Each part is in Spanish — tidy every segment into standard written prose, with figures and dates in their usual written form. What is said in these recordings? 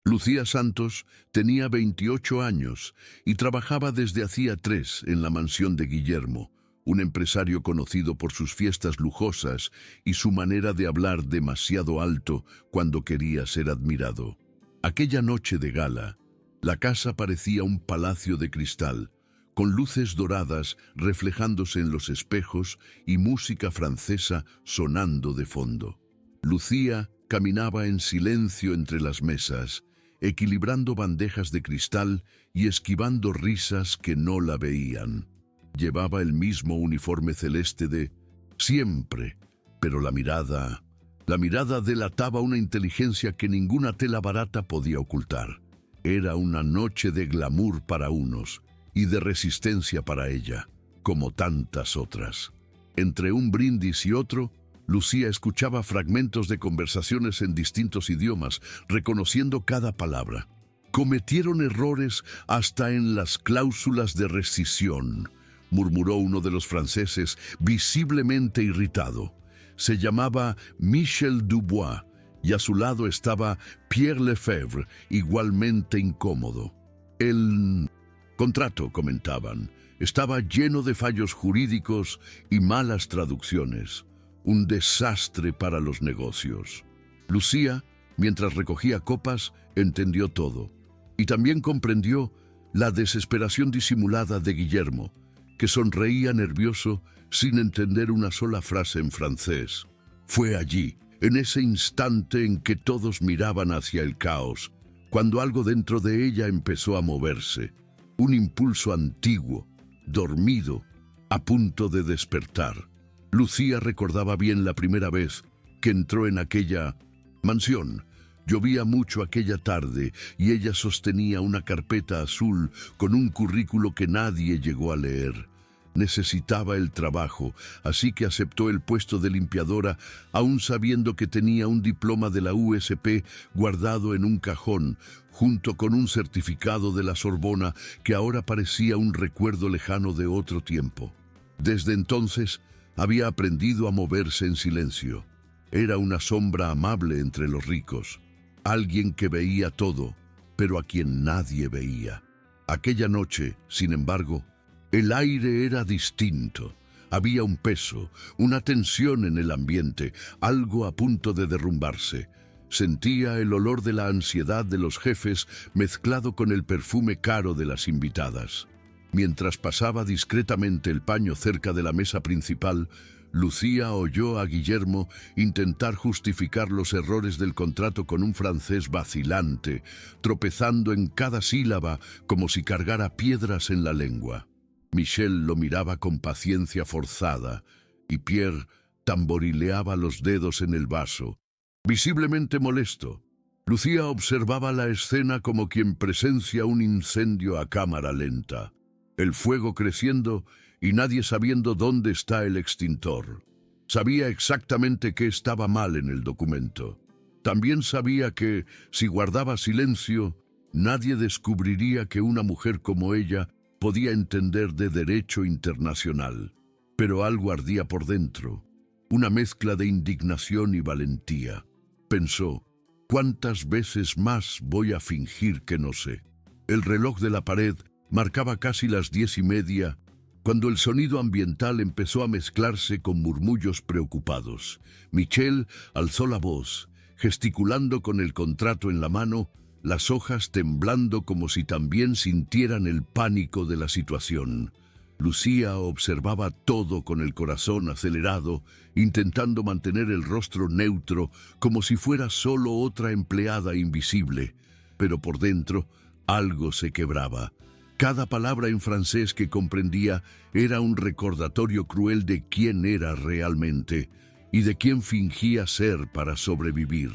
Lucía Santos tenía 28 años y trabajaba desde hacía 3 en la mansión de Guillermo, un empresario conocido por sus fiestas lujosas y su manera de hablar demasiado alto cuando quería ser admirado. Aquella noche de gala, la casa parecía un palacio de cristal, con luces doradas reflejándose en los espejos y música francesa sonando de fondo. Lucía caminaba en silencio entre las mesas, equilibrando bandejas de cristal y esquivando risas que no la veían. Llevaba el mismo uniforme celeste de siempre, pero la mirada delataba una inteligencia que ninguna tela barata podía ocultar. Era una noche de glamour para unos y de resistencia para ella, como tantas otras. Entre un brindis y otro, Lucía escuchaba fragmentos de conversaciones en distintos idiomas, reconociendo cada palabra. Cometieron errores hasta en las cláusulas de rescisión, murmuró uno de los franceses, visiblemente irritado. Se llamaba Michel Dubois, y a su lado estaba Pierre Lefebvre, igualmente incómodo. El contrato, comentaban, estaba lleno de fallos jurídicos y malas traducciones. Un desastre para los negocios. Lucía, mientras recogía copas, entendió todo. Y también comprendió la desesperación disimulada de Guillermo, que sonreía nervioso sin entender una sola frase en francés. Fue allí, en ese instante en que todos miraban hacia el caos, cuando algo dentro de ella empezó a moverse. Un impulso antiguo, dormido, a punto de despertar. Lucía recordaba bien la primera vez que entró en aquella mansión. Llovía mucho aquella tarde y ella sostenía una carpeta azul con un currículo que nadie llegó a leer. Necesitaba el trabajo, así que aceptó el puesto de limpiadora, aún sabiendo que tenía un diploma de la USP guardado en un cajón, junto con un certificado de la Sorbona que ahora parecía un recuerdo lejano de otro tiempo. Desde entonces, había aprendido a moverse en silencio. Era una sombra amable entre los ricos, alguien que veía todo, pero a quien nadie veía. Aquella noche, sin embargo, el aire era distinto. Había un peso, una tensión en el ambiente, algo a punto de derrumbarse. Sentía el olor de la ansiedad de los jefes mezclado con el perfume caro de las invitadas. Mientras pasaba discretamente el paño cerca de la mesa principal, Lucía oyó a Guillermo intentar justificar los errores del contrato con un francés vacilante, tropezando en cada sílaba como si cargara piedras en la lengua. Michel lo miraba con paciencia forzada y Pierre tamborileaba los dedos en el vaso, visiblemente molesto. Lucía observaba la escena como quien presencia un incendio a cámara lenta. El fuego creciendo y nadie sabiendo dónde está el extintor. Sabía exactamente qué estaba mal en el documento. También sabía que, si guardaba silencio, nadie descubriría que una mujer como ella podía entender de derecho internacional. Pero algo ardía por dentro, una mezcla de indignación y valentía. Pensó, ¿cuántas veces más voy a fingir que no sé? El reloj de la pared marcaba casi las 10:30, cuando el sonido ambiental empezó a mezclarse con murmullos preocupados. Michel alzó la voz, gesticulando con el contrato en la mano, las hojas temblando como si también sintieran el pánico de la situación. Lucía observaba todo con el corazón acelerado, intentando mantener el rostro neutro como si fuera solo otra empleada invisible, pero por dentro algo se quebraba. Cada palabra en francés que comprendía era un recordatorio cruel de quién era realmente y de quién fingía ser para sobrevivir.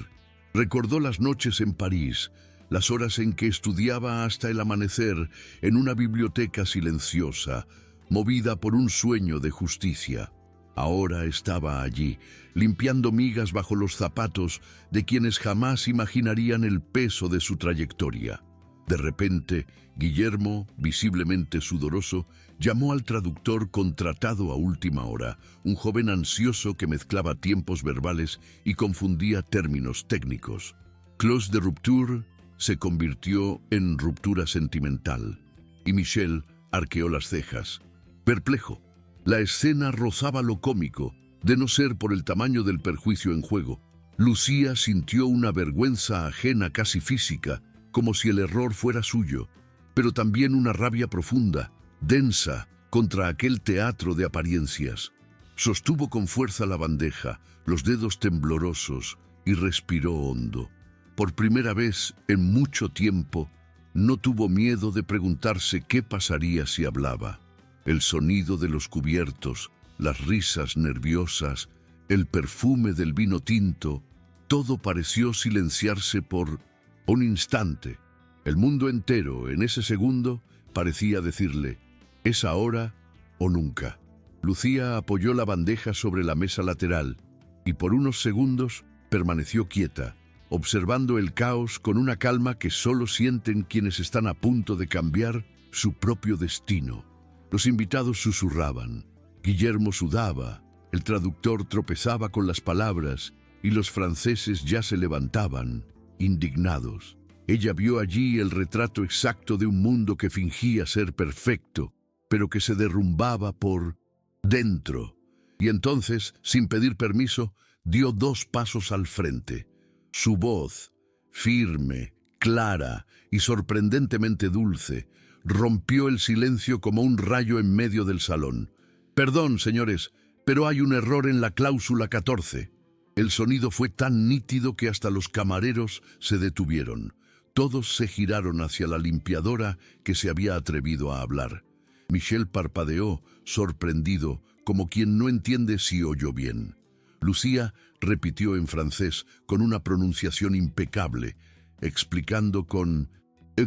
Recordó las noches en París, las horas en que estudiaba hasta el amanecer en una biblioteca silenciosa, movida por un sueño de justicia. Ahora estaba allí, limpiando migas bajo los zapatos de quienes jamás imaginarían el peso de su trayectoria. De repente, Guillermo, visiblemente sudoroso, llamó al traductor contratado a última hora, un joven ansioso que mezclaba tiempos verbales y confundía términos técnicos. Clause de rupture, se convirtió en ruptura sentimental, y Michel arqueó las cejas. Perplejo, la escena rozaba lo cómico, de no ser por el tamaño del perjuicio en juego. Lucía sintió una vergüenza ajena casi física, como si el error fuera suyo, pero también una rabia profunda, densa, contra aquel teatro de apariencias. Sostuvo con fuerza la bandeja, los dedos temblorosos, y respiró hondo. Por primera vez en mucho tiempo, no tuvo miedo de preguntarse qué pasaría si hablaba. El sonido de los cubiertos, las risas nerviosas, el perfume del vino tinto, todo pareció silenciarse por un instante. El mundo entero, en ese segundo, parecía decirle, es ahora o nunca. Lucía apoyó la bandeja sobre la mesa lateral y por unos segundos permaneció quieta, observando el caos con una calma que solo sienten quienes están a punto de cambiar su propio destino. Los invitados susurraban, Guillermo sudaba, el traductor tropezaba con las palabras y los franceses ya se levantaban, indignados. Ella vio allí el retrato exacto de un mundo que fingía ser perfecto, pero que se derrumbaba por dentro. Y entonces, sin pedir permiso, dio 2 pasos al frente. Su voz, firme, clara y sorprendentemente dulce, rompió el silencio como un rayo en medio del salón. Perdón, señores, pero hay un error en la cláusula 14. El sonido fue tan nítido que hasta los camareros se detuvieron. Todos se giraron hacia la limpiadora que se había atrevido a hablar. Michel parpadeó, sorprendido, como quien no entiende si oyó bien. Lucía repitió en francés con una pronunciación impecable, explicando con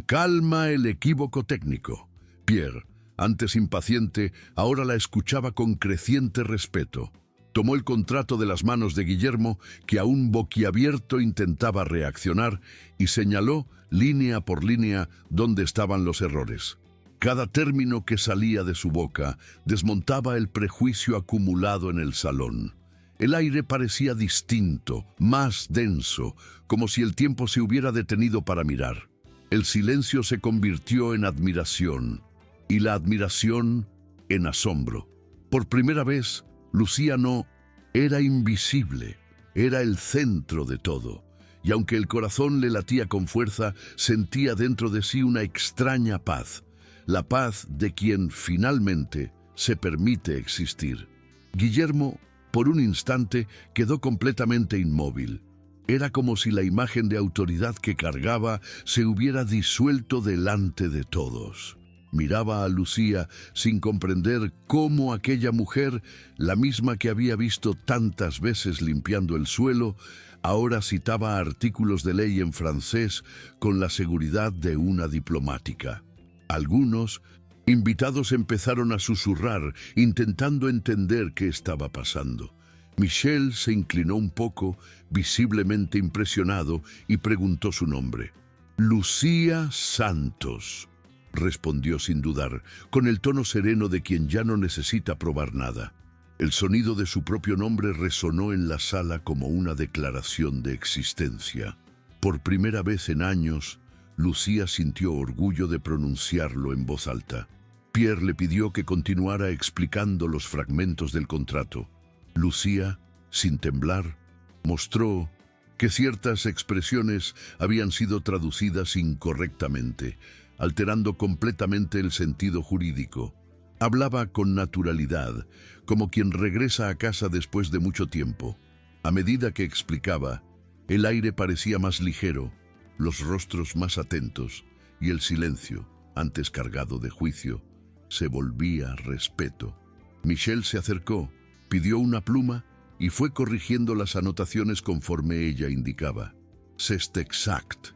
calma el equívoco técnico. Pierre, antes impaciente, ahora la escuchaba con creciente respeto. Tomó el contrato de las manos de Guillermo, que aún boquiabierto intentaba reaccionar, y señaló, línea por línea, dónde estaban los errores. Cada término que salía de su boca desmontaba el prejuicio acumulado en el salón. El aire parecía distinto, más denso, como si el tiempo se hubiera detenido para mirar. El silencio se convirtió en admiración, y la admiración en asombro. Por primera vez, Lucía no era invisible, era el centro de todo, y aunque el corazón le latía con fuerza, sentía dentro de sí una extraña paz, la paz de quien finalmente se permite existir. Guillermo, por un instante, quedó completamente inmóvil. Era como si la imagen de autoridad que cargaba se hubiera disuelto delante de todos. Miraba a Lucía sin comprender cómo aquella mujer, la misma que había visto tantas veces limpiando el suelo, ahora citaba artículos de ley en francés con la seguridad de una diplomática. Algunos invitados empezaron a susurrar, intentando entender qué estaba pasando. Michel se inclinó un poco, visiblemente impresionado, y preguntó su nombre. Lucía Santos, respondió sin dudar, con el tono sereno de quien ya no necesita probar nada. El sonido de su propio nombre resonó en la sala como una declaración de existencia. Por primera vez en años, Lucía sintió orgullo de pronunciarlo en voz alta. Pierre le pidió que continuara explicando los fragmentos del contrato. Lucía, sin temblar, mostró que ciertas expresiones habían sido traducidas incorrectamente, alterando completamente el sentido jurídico. Hablaba con naturalidad, como quien regresa a casa después de mucho tiempo. A medida que explicaba, el aire parecía más ligero, los rostros más atentos, y el silencio, antes cargado de juicio, se volvía respeto. Michel se acercó, pidió una pluma y fue corrigiendo las anotaciones conforme ella indicaba. «C'est exact»,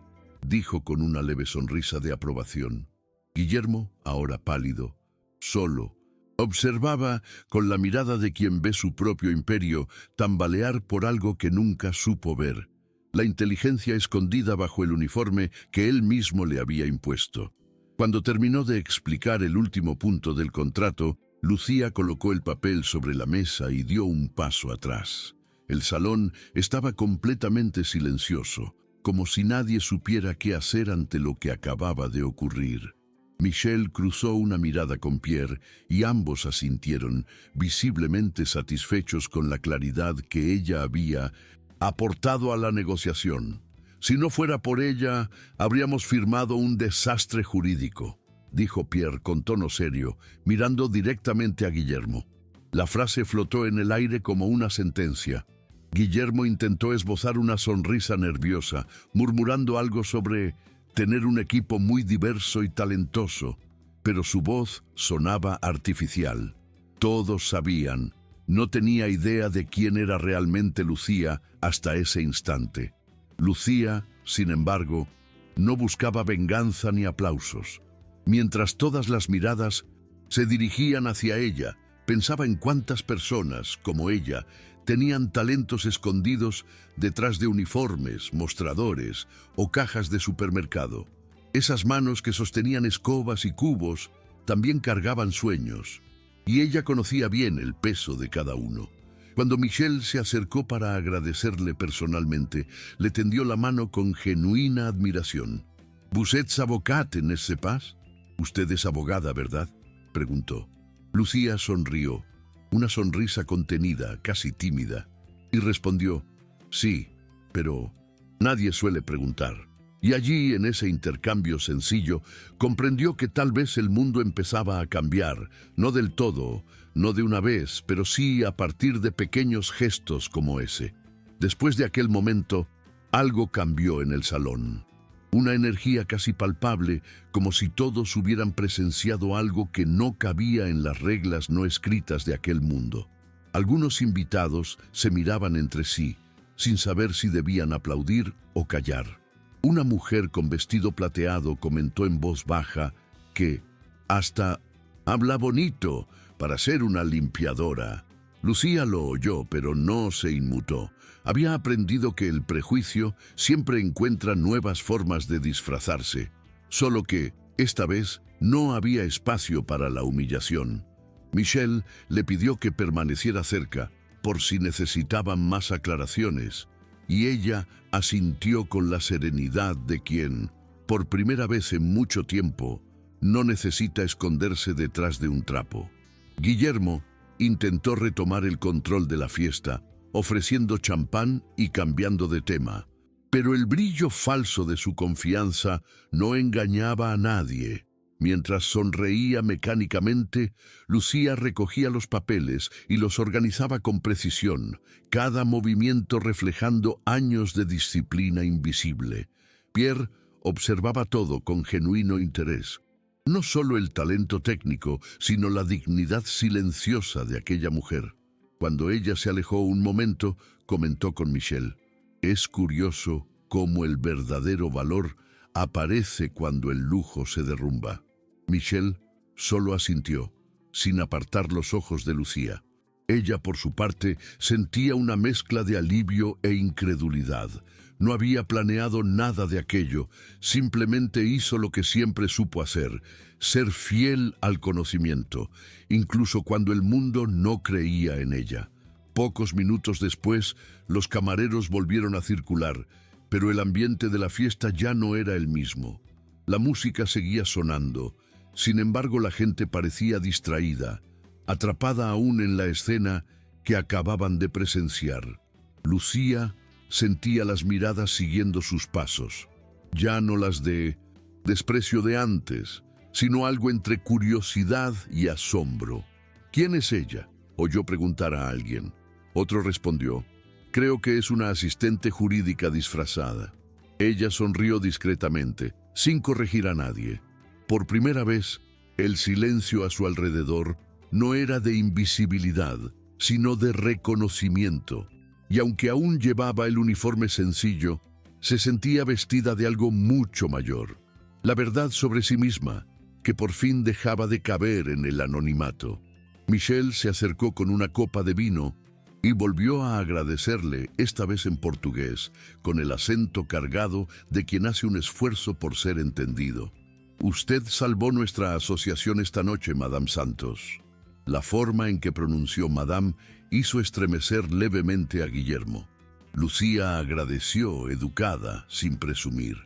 dijo con una leve sonrisa de aprobación. Guillermo, ahora pálido, solo, observaba con la mirada de quien ve su propio imperio tambalear por algo que nunca supo ver, la inteligencia escondida bajo el uniforme que él mismo le había impuesto. Cuando terminó de explicar el último punto del contrato, Lucía colocó el papel sobre la mesa y dio un paso atrás. El salón estaba completamente silencioso. como si nadie supiera qué hacer ante lo que acababa de ocurrir. Michel cruzó una mirada con Pierre y ambos asintieron, visiblemente satisfechos con la claridad que ella había aportado a la negociación. Si no fuera por ella, habríamos firmado un desastre jurídico, dijo Pierre con tono serio, mirando directamente a Guillermo. La frase flotó en el aire como una sentencia. Guillermo intentó esbozar una sonrisa nerviosa, murmurando algo sobre tener un equipo muy diverso y talentoso, pero su voz sonaba artificial. Todos sabían, no tenía idea de quién era realmente Lucía hasta ese instante. Lucía, sin embargo, no buscaba venganza ni aplausos. Mientras todas las miradas se dirigían hacia ella, pensaba en cuántas personas, como ella, tenían talentos escondidos detrás de uniformes, mostradores o cajas de supermercado. Esas manos que sostenían escobas y cubos también cargaban sueños, y ella conocía bien el peso de cada uno. Cuando Michel se acercó para agradecerle personalmente, le tendió la mano con genuina admiración. «Vous êtes avocate, n'est-ce pas?» «Usted es abogada, ¿verdad?», preguntó. Lucía sonrió, una sonrisa contenida, casi tímida, y respondió, «Sí, pero nadie suele preguntar». Y allí, en ese intercambio sencillo, comprendió que tal vez el mundo empezaba a cambiar, no del todo, no de una vez, pero sí a partir de pequeños gestos como ese. Después de aquel momento, algo cambió en el salón. Una energía casi palpable, como si todos hubieran presenciado algo que no cabía en las reglas no escritas de aquel mundo. Algunos invitados se miraban entre sí, sin saber si debían aplaudir o callar. Una mujer con vestido plateado comentó en voz baja que hasta habla bonito para ser una limpiadora. Lucía lo oyó, pero no se inmutó. Había aprendido que el prejuicio siempre encuentra nuevas formas de disfrazarse, solo que, esta vez, no había espacio para la humillación. Michel le pidió que permaneciera cerca, por si necesitaban más aclaraciones, y ella asintió con la serenidad de quien, por primera vez en mucho tiempo, no necesita esconderse detrás de un trapo. Guillermo intentó retomar el control de la fiesta, ofreciendo champán y cambiando de tema. Pero el brillo falso de su confianza no engañaba a nadie. Mientras sonreía mecánicamente, Lucía recogía los papeles y los organizaba con precisión, cada movimiento reflejando años de disciplina invisible. Pierre observaba todo con genuino interés. No solo el talento técnico, sino la dignidad silenciosa de aquella mujer. Cuando ella se alejó un momento, comentó con Michel: «Es curioso cómo el verdadero valor aparece cuando el lujo se derrumba». Michel solo asintió, sin apartar los ojos de Lucía. Ella, por su parte, sentía una mezcla de alivio e incredulidad. No había planeado nada de aquello, simplemente hizo lo que siempre supo hacer, ser fiel al conocimiento, incluso cuando el mundo no creía en ella. Pocos minutos después, los camareros volvieron a circular, pero el ambiente de la fiesta ya no era el mismo. La música seguía sonando. Sin embargo, la gente parecía distraída, atrapada aún en la escena que acababan de presenciar. Lucía sentía las miradas siguiendo sus pasos, ya no las de desprecio de antes, sino algo entre curiosidad y asombro. «¿Quién es ella?», oyó preguntar a alguien. Otro respondió: «Creo que es una asistente jurídica disfrazada». Ella sonrió discretamente, sin corregir a nadie. Por primera vez, el silencio a su alrededor no era de invisibilidad, sino de reconocimiento. Y aunque aún llevaba el uniforme sencillo, se sentía vestida de algo mucho mayor. La verdad sobre sí misma, que por fin dejaba de caber en el anonimato. Michel se acercó con una copa de vino y volvió a agradecerle, esta vez en portugués, con el acento cargado de quien hace un esfuerzo por ser entendido. «Usted salvó nuestra asociación esta noche, Madame Santos». La forma en que pronunció Madame hizo estremecer levemente a Guillermo. Lucía agradeció, educada, sin presumir.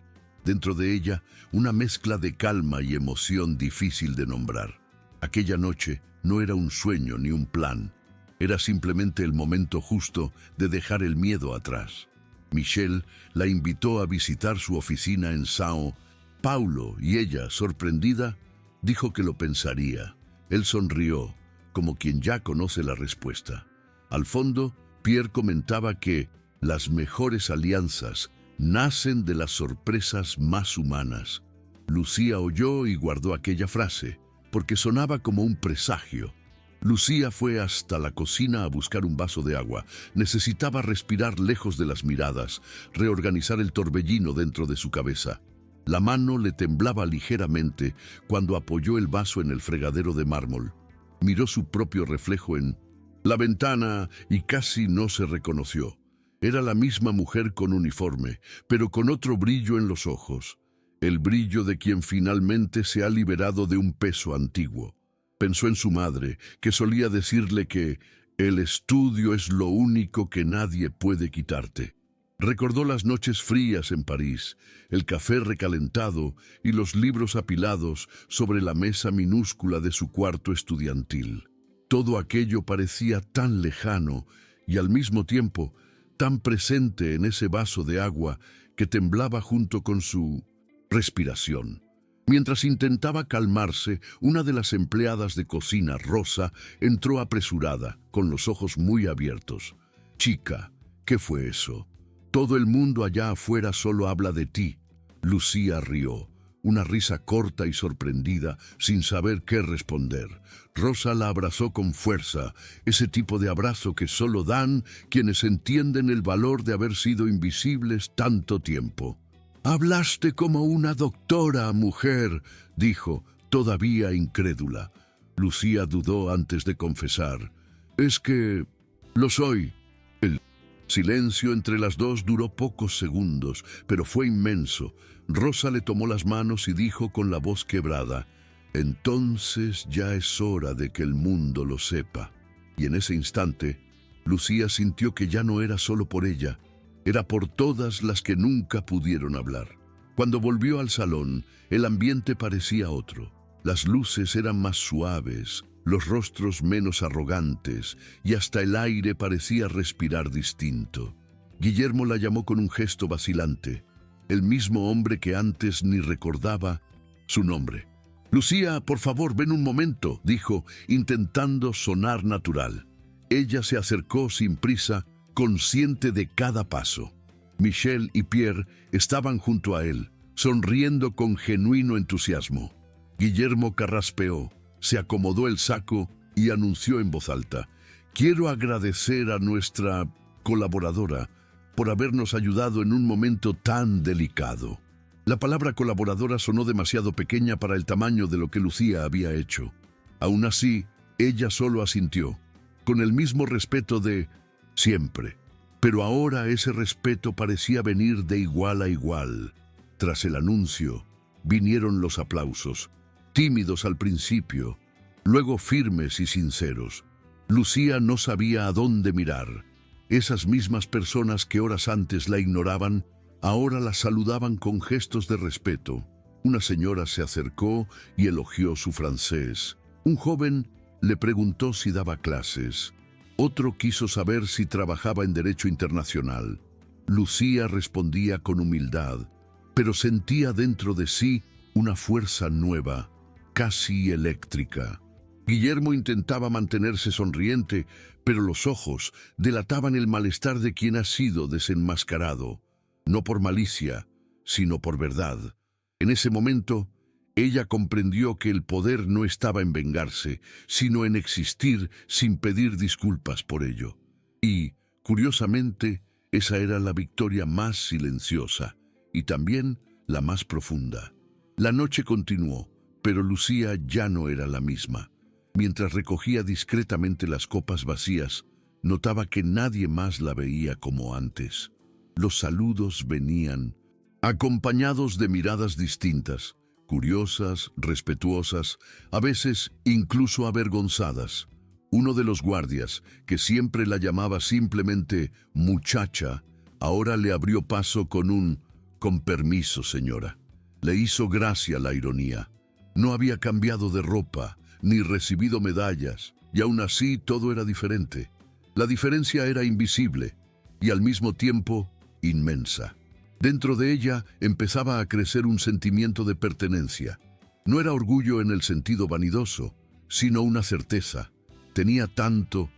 Dentro de ella, una mezcla de calma y emoción difícil de nombrar. Aquella noche no era un sueño ni un plan. Era simplemente el momento justo de dejar el miedo atrás. Michelle la invitó a visitar su oficina en Sao Paulo y ella, sorprendida, dijo que lo pensaría. Él sonrió, como quien ya conoce la respuesta. Al fondo, Pierre comentaba que las mejores alianzas nacen de las sorpresas más humanas. Lucía oyó y guardó aquella frase, porque sonaba como un presagio. Lucía fue hasta la cocina a buscar un vaso de agua. Necesitaba respirar lejos de las miradas, reorganizar el torbellino dentro de su cabeza. La mano le temblaba ligeramente cuando apoyó el vaso en el fregadero de mármol. Miró su propio reflejo en la ventana y casi no se reconoció. Era la misma mujer con uniforme, pero con otro brillo en los ojos. El brillo de quien finalmente se ha liberado de un peso antiguo. Pensó en su madre, que solía decirle que el estudio es lo único que nadie puede quitarte. Recordó las noches frías en París, el café recalentado y los libros apilados sobre la mesa minúscula de su cuarto estudiantil. Todo aquello parecía tan lejano y al mismo tiempo tan presente en ese vaso de agua que temblaba junto con su respiración. Mientras intentaba calmarse, una de las empleadas de cocina, Rosa, entró apresurada, con los ojos muy abiertos. «Chica, ¿qué fue eso? Todo el mundo allá afuera solo habla de ti». Lucía rió, una risa corta y sorprendida, sin saber qué responder. Rosa la abrazó con fuerza, ese tipo de abrazo que solo dan quienes entienden el valor de haber sido invisibles tanto tiempo. «Hablaste como una doctora, mujer», dijo, todavía incrédula. Lucía dudó antes de confesar. «Es que lo soy». El silencio entre las dos duró pocos segundos, pero fue inmenso. Rosa le tomó las manos y dijo con la voz quebrada: «Entonces ya es hora de que el mundo lo sepa». Y en ese instante, Lucía sintió que ya no era solo por ella, era por todas las que nunca pudieron hablar. Cuando volvió al salón, el ambiente parecía otro. Las luces eran más suaves, los rostros menos arrogantes, y hasta el aire parecía respirar distinto. Guillermo la llamó con un gesto vacilante, el mismo hombre que antes ni recordaba su nombre. «Lucía, por favor, ven un momento», dijo, intentando sonar natural. Ella se acercó sin prisa, consciente de cada paso. Michelle y Pierre estaban junto a él, sonriendo con genuino entusiasmo. Guillermo carraspeó, se acomodó el saco y anunció en voz alta: «Quiero agradecer a nuestra colaboradora por habernos ayudado en un momento tan delicado». La palabra colaboradora sonó demasiado pequeña para el tamaño de lo que Lucía había hecho. Aún así, ella solo asintió, con el mismo respeto de siempre. Pero ahora ese respeto parecía venir de igual a igual. Tras el anuncio, vinieron los aplausos, tímidos al principio, luego firmes y sinceros. Lucía no sabía a dónde mirar. Esas mismas personas que horas antes la ignoraban, ahora la saludaban con gestos de respeto. Una señora se acercó y elogió su francés. Un joven le preguntó si daba clases. Otro quiso saber si trabajaba en derecho internacional. Lucía respondía con humildad, pero sentía dentro de sí una fuerza nueva, casi eléctrica. Guillermo intentaba mantenerse sonriente, pero los ojos delataban el malestar de quien ha sido desenmascarado, no por malicia, sino por verdad. En ese momento, ella comprendió que el poder no estaba en vengarse, sino en existir sin pedir disculpas por ello. Y, curiosamente, esa era la victoria más silenciosa y también la más profunda. La noche continuó, pero Lucía ya no era la misma. Mientras recogía discretamente las copas vacías, notaba que nadie más la veía como antes. Los saludos venían, acompañados de miradas distintas, curiosas, respetuosas, a veces incluso avergonzadas. Uno de los guardias, que siempre la llamaba simplemente muchacha, Ahora le abrió paso con un «con permiso, señora». Le hizo gracia la ironía. No había cambiado de ropa, ni recibido medallas, y aún así todo era diferente. La diferencia era invisible y al mismo tiempo inmensa. Dentro de ella empezaba a crecer un sentimiento de pertenencia. No era orgullo en el sentido vanidoso, sino una certeza. Tenía tanto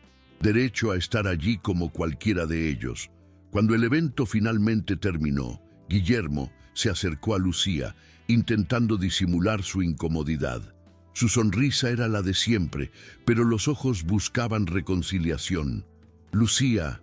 derecho a estar allí como cualquiera de ellos. Cuando el evento finalmente terminó, Guillermo se acercó a Lucía, intentando disimular su incomodidad. Su sonrisa era la de siempre, pero los ojos buscaban reconciliación. «Lucía,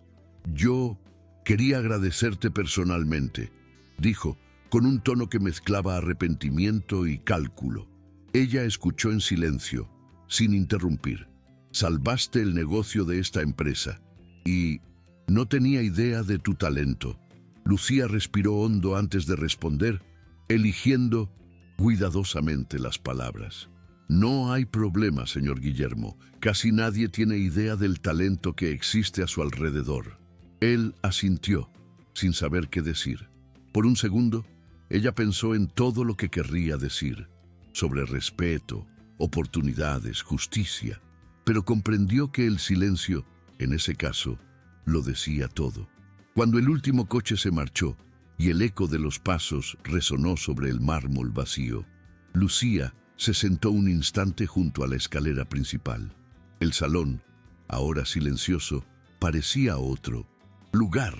yo quería agradecerte personalmente», dijo, con un tono que mezclaba arrepentimiento y cálculo. Ella escuchó en silencio, sin interrumpir. «Salvaste el negocio de esta empresa y no tenía idea de tu talento». Lucía respiró hondo antes de responder, eligiendo cuidadosamente las palabras. «No hay problema, señor Guillermo. Casi nadie tiene idea del talento que existe a su alrededor». Él asintió, sin saber qué decir. Por un segundo, ella pensó en todo lo que querría decir, sobre respeto, oportunidades, justicia, pero comprendió que el silencio, en ese caso, lo decía todo. Cuando el último coche se marchó y el eco de los pasos resonó sobre el mármol vacío, Lucía se sentó un instante junto a la escalera principal. El salón, ahora silencioso, parecía otro lugar.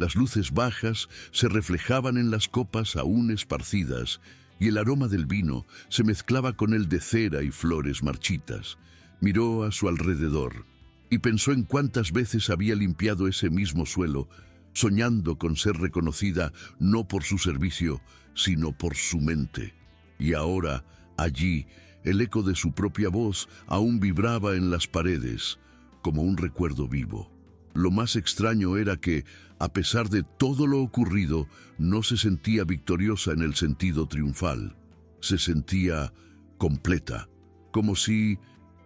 Las luces bajas se reflejaban en las copas aún esparcidas y el aroma del vino se mezclaba con el de cera y flores marchitas. Miró a su alrededor y pensó en cuántas veces había limpiado ese mismo suelo, soñando con ser reconocida no por su servicio, sino por su mente. Y ahora, allí, el eco de su propia voz aún vibraba en las paredes, como un recuerdo vivo. Lo más extraño era que, a pesar de todo lo ocurrido, no se sentía victoriosa en el sentido triunfal. Se sentía completa, como si,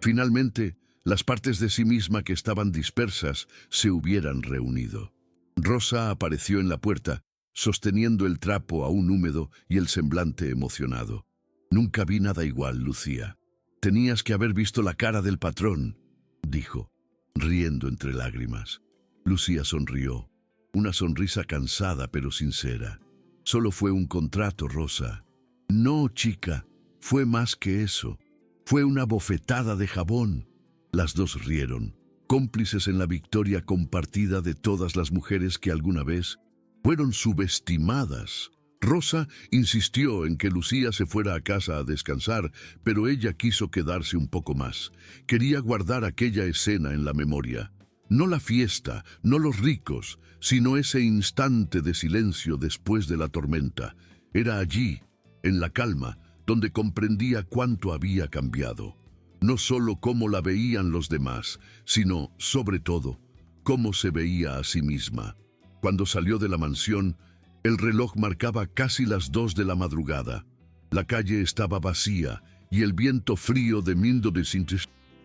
finalmente, las partes de sí misma que estaban dispersas se hubieran reunido. Rosa apareció en la puerta, sosteniendo el trapo aún húmedo y el semblante emocionado. «Nunca vi nada igual, Lucía. Tenías que haber visto la cara del patrón», dijo, riendo entre lágrimas. Lucía sonrió, una sonrisa cansada pero sincera. «Solo fue un contrato, Rosa». «No, chica, fue más que eso. Fue una bofetada de jabón». Las dos rieron, cómplices en la victoria compartida de todas las mujeres que alguna vez fueron subestimadas. Rosa insistió en que Lucía se fuera a casa a descansar, pero ella quiso quedarse un poco más. Quería guardar aquella escena en la memoria. No la fiesta, no los ricos, sino ese instante de silencio después de la tormenta. Era allí, en la calma, donde comprendía cuánto había cambiado. No solo cómo la veían los demás, sino, sobre todo, cómo se veía a sí misma. Cuando salió de la mansión, el reloj marcaba casi las 2 de la madrugada. La calle estaba vacía y el viento frío de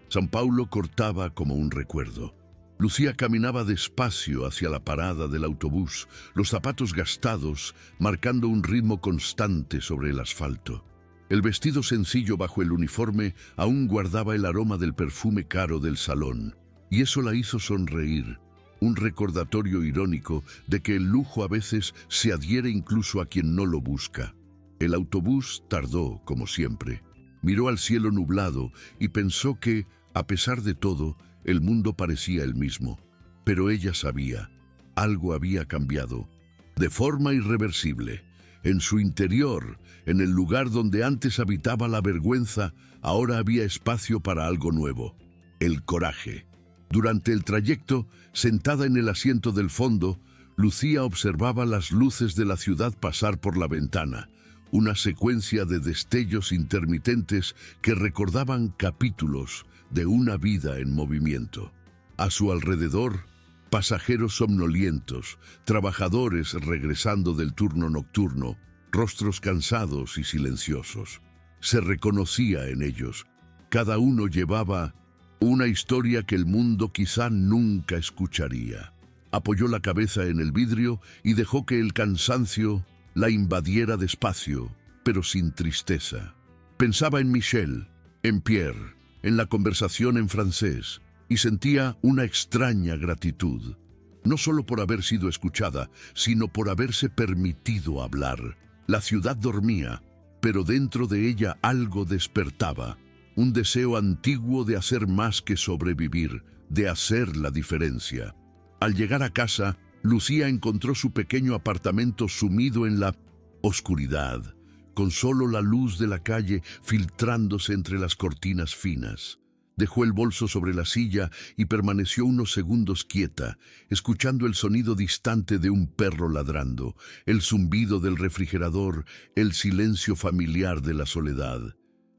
San Paulo cortaba como un recuerdo. Lucía caminaba despacio hacia la parada del autobús, los zapatos gastados, marcando un ritmo constante sobre el asfalto. El vestido sencillo bajo el uniforme aún guardaba el aroma del perfume caro del salón, y eso la hizo sonreír, un recordatorio irónico de que el lujo a veces se adhiere incluso a quien no lo busca. El autobús tardó, como siempre. Miró al cielo nublado y pensó que, a pesar de todo, el mundo parecía el mismo. Pero ella sabía, algo había cambiado, de forma irreversible. En su interior, en el lugar donde antes habitaba la vergüenza, ahora había espacio para algo nuevo, el coraje. Durante el trayecto, sentada en el asiento del fondo, Lucía observaba las luces de la ciudad pasar por la ventana, una secuencia de destellos intermitentes que recordaban capítulos de una vida en movimiento. A su alrededor, pasajeros somnolientos, trabajadores regresando del turno nocturno, rostros cansados y silenciosos. Se reconocía en ellos. Cada uno llevaba una historia que el mundo quizá nunca escucharía. Apoyó la cabeza en el vidrio y dejó que el cansancio la invadiera despacio, pero sin tristeza. Pensaba en Michel, en Pierre, en la conversación en francés, y sentía una extraña gratitud, no solo por haber sido escuchada, sino por haberse permitido hablar. La ciudad dormía, pero dentro de ella algo despertaba, un deseo antiguo de hacer más que sobrevivir, de hacer la diferencia. Al llegar a casa, Lucía encontró su pequeño apartamento sumido en la oscuridad, con solo la luz de la calle filtrándose entre las cortinas finas. Dejó el bolso sobre la silla y permaneció unos segundos quieta, escuchando el sonido distante de un perro ladrando, el zumbido del refrigerador, el silencio familiar de la soledad.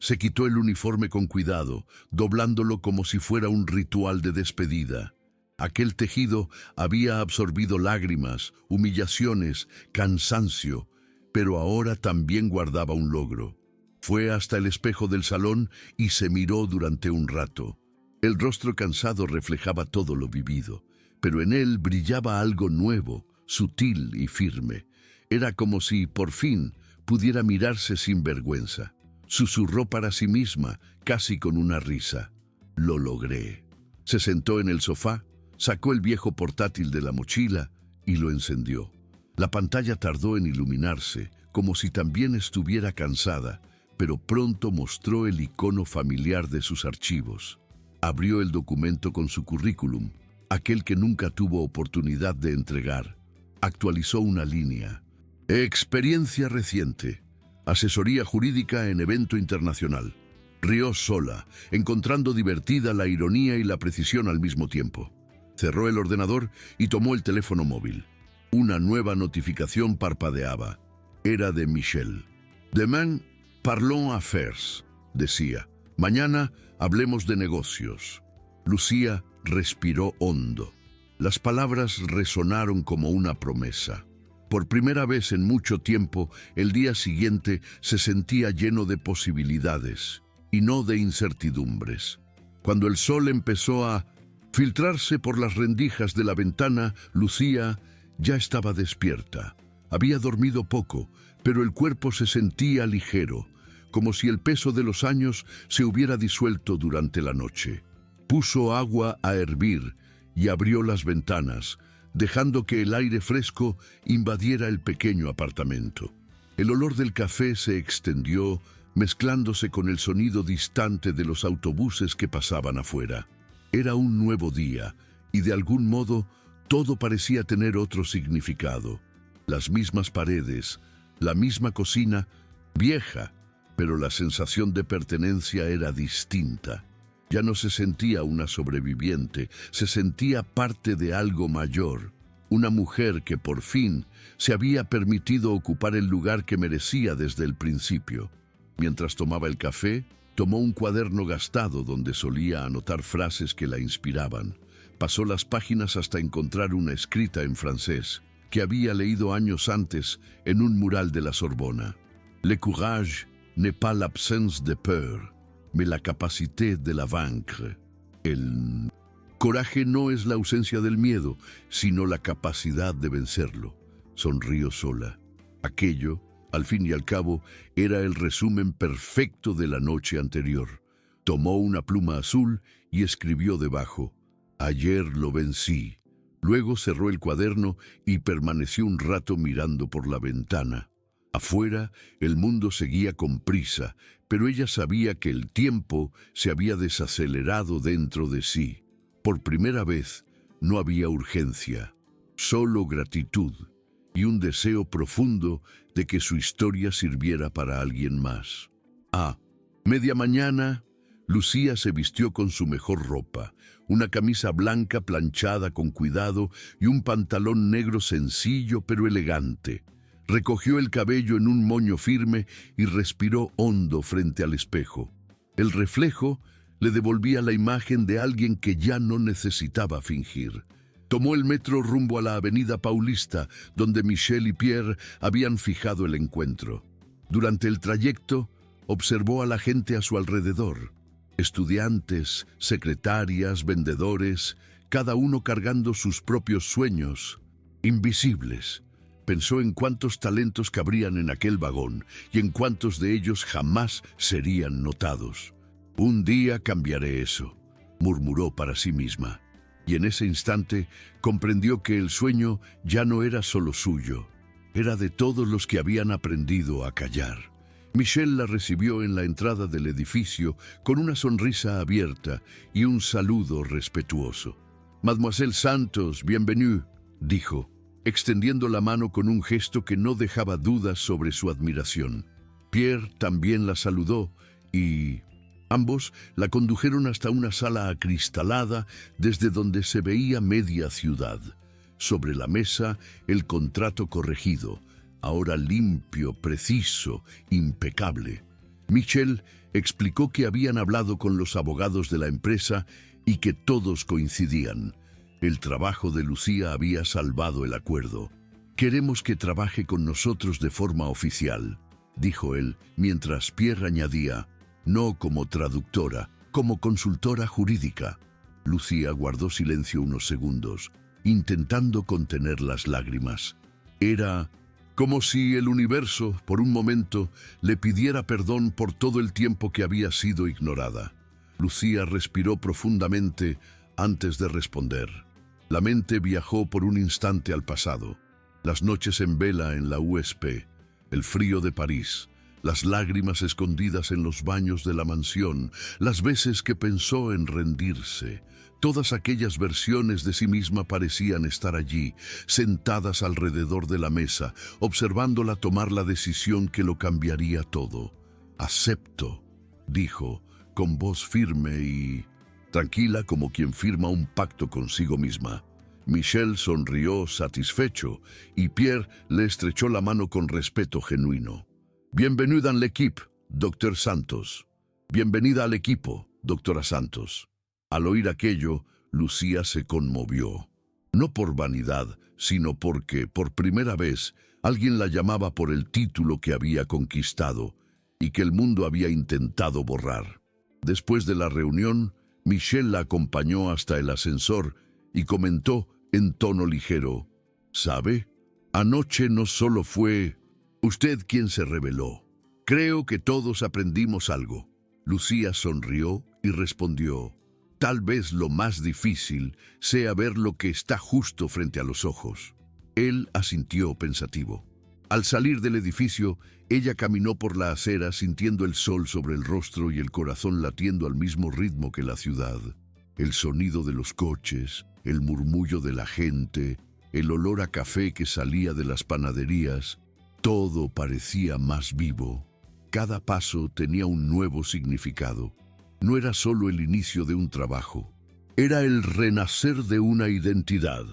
Se quitó el uniforme con cuidado, doblándolo como si fuera un ritual de despedida. Aquel tejido había absorbido lágrimas, humillaciones, cansancio, pero ahora también guardaba un logro. Fue hasta el espejo del salón y se miró durante un rato. El rostro cansado reflejaba todo lo vivido, pero en él brillaba algo nuevo, sutil y firme. Era como si, por fin, pudiera mirarse sin vergüenza. Susurró para sí misma, casi con una risa. Lo logré. Se sentó en el sofá, sacó el viejo portátil de la mochila y lo encendió. La pantalla tardó en iluminarse, como si también estuviera cansada, pero pronto mostró el icono familiar de sus archivos. Abrió el documento con su currículum, aquel que nunca tuvo oportunidad de entregar. Actualizó una línea. Experiencia reciente. Asesoría jurídica en evento internacional. Rió sola, encontrando divertida la ironía y la precisión al mismo tiempo. Cerró el ordenador y tomó el teléfono móvil. Una nueva notificación parpadeaba. Era de Michel. Demain, parlons affaires, decía. Mañana hablemos de negocios. Lucía respiró hondo. Las palabras resonaron como una promesa. Por primera vez en mucho tiempo, el día siguiente se sentía lleno de posibilidades y no de incertidumbres. Cuando el sol empezó a filtrarse por las rendijas de la ventana, Lucía ya estaba despierta. Había dormido poco, pero el cuerpo se sentía ligero, como si el peso de los años se hubiera disuelto durante la noche. Puso agua a hervir y abrió las ventanas, dejando que el aire fresco invadiera el pequeño apartamento. El olor del café se extendió, mezclándose con el sonido distante de los autobuses que pasaban afuera. Era un nuevo día, y de algún modo todo parecía tener otro significado. Las mismas paredes, la misma cocina, vieja, pero la sensación de pertenencia era distinta. Ya no se sentía una sobreviviente, se sentía parte de algo mayor. Una mujer que por fin se había permitido ocupar el lugar que merecía desde el principio. Mientras tomaba el café, tomó un cuaderno gastado donde solía anotar frases que la inspiraban. Pasó las páginas hasta encontrar una escrita en francés que había leído años antes en un mural de la Sorbona. Le courage n'est pas l'absence de peur, mais la capacité de la vaincre. El coraje no es la ausencia del miedo, sino la capacidad de vencerlo. Sonrió sola. Aquello, al fin y al cabo, era el resumen perfecto de la noche anterior. Tomó una pluma azul y escribió debajo: ayer lo vencí. Luego cerró el cuaderno y permaneció un rato mirando por la ventana. Afuera, el mundo seguía con prisa, pero ella sabía que el tiempo se había desacelerado dentro de sí. Por primera vez, no había urgencia, solo gratitud y un deseo profundo de que su historia sirviera para alguien más. A media mañana, Lucía se vistió con su mejor ropa, una camisa blanca planchada con cuidado y un pantalón negro sencillo pero elegante. Recogió el cabello en un moño firme y respiró hondo frente al espejo. El reflejo le devolvía la imagen de alguien que ya no necesitaba fingir. Tomó el metro rumbo a la avenida Paulista, donde Michel y Pierre habían fijado el encuentro. Durante el trayecto, observó a la gente a su alrededor. Estudiantes, secretarias, vendedores, cada uno cargando sus propios sueños, invisibles. Pensó en cuántos talentos cabrían en aquel vagón y en cuántos de ellos jamás serían notados. Un día cambiaré eso, murmuró para sí misma. Y en ese instante comprendió que el sueño ya no era solo suyo, era de todos los que habían aprendido a callar. Michel la recibió en la entrada del edificio con una sonrisa abierta y un saludo respetuoso. «Mademoiselle Santos, bienvenue», dijo, extendiendo la mano con un gesto que no dejaba dudas sobre su admiración. Pierre también la saludó y ambos la condujeron hasta una sala acristalada desde donde se veía media ciudad. Sobre la mesa, el contrato corregido, ahora limpio, preciso, impecable. Michel explicó que habían hablado con los abogados de la empresa y que todos coincidían. El trabajo de Lucía había salvado el acuerdo. «Queremos que trabaje con nosotros de forma oficial», dijo él, mientras Pierre añadía, «no como traductora, como consultora jurídica». Lucía guardó silencio unos segundos, intentando contener las lágrimas. Era como si el universo, por un momento, le pidiera perdón por todo el tiempo que había sido ignorada. Lucía respiró profundamente antes de responder. La mente viajó por un instante al pasado. Las noches en vela en la USP, el frío de París, las lágrimas escondidas en los baños de la mansión, las veces que pensó en rendirse. Todas aquellas versiones de sí misma parecían estar allí, sentadas alrededor de la mesa, observándola tomar la decisión que lo cambiaría todo. «Acepto», dijo, con voz firme y tranquila como quien firma un pacto consigo misma. Michel sonrió satisfecho y Pierre le estrechó la mano con respeto genuino. «Bienvenue en l'équipe, doctor Santos». «Bienvenida al equipo, doctora Santos». Al oír aquello, Lucía se conmovió. No por vanidad, sino porque, por primera vez, alguien la llamaba por el título que había conquistado y que el mundo había intentado borrar. Después de la reunión, Michel la acompañó hasta el ascensor y comentó en tono ligero, «¿Sabe? Anoche no solo fue usted quien se rebeló. Creo que todos aprendimos algo». Lucía sonrió y respondió, «Tal vez lo más difícil sea ver lo que está justo frente a los ojos». Él asintió pensativo. Al salir del edificio, ella caminó por la acera sintiendo el sol sobre el rostro y el corazón latiendo al mismo ritmo que la ciudad. El sonido de los coches, el murmullo de la gente, el olor a café que salía de las panaderías, todo parecía más vivo. Cada paso tenía un nuevo significado. No era solo el inicio de un trabajo, era el renacer de una identidad.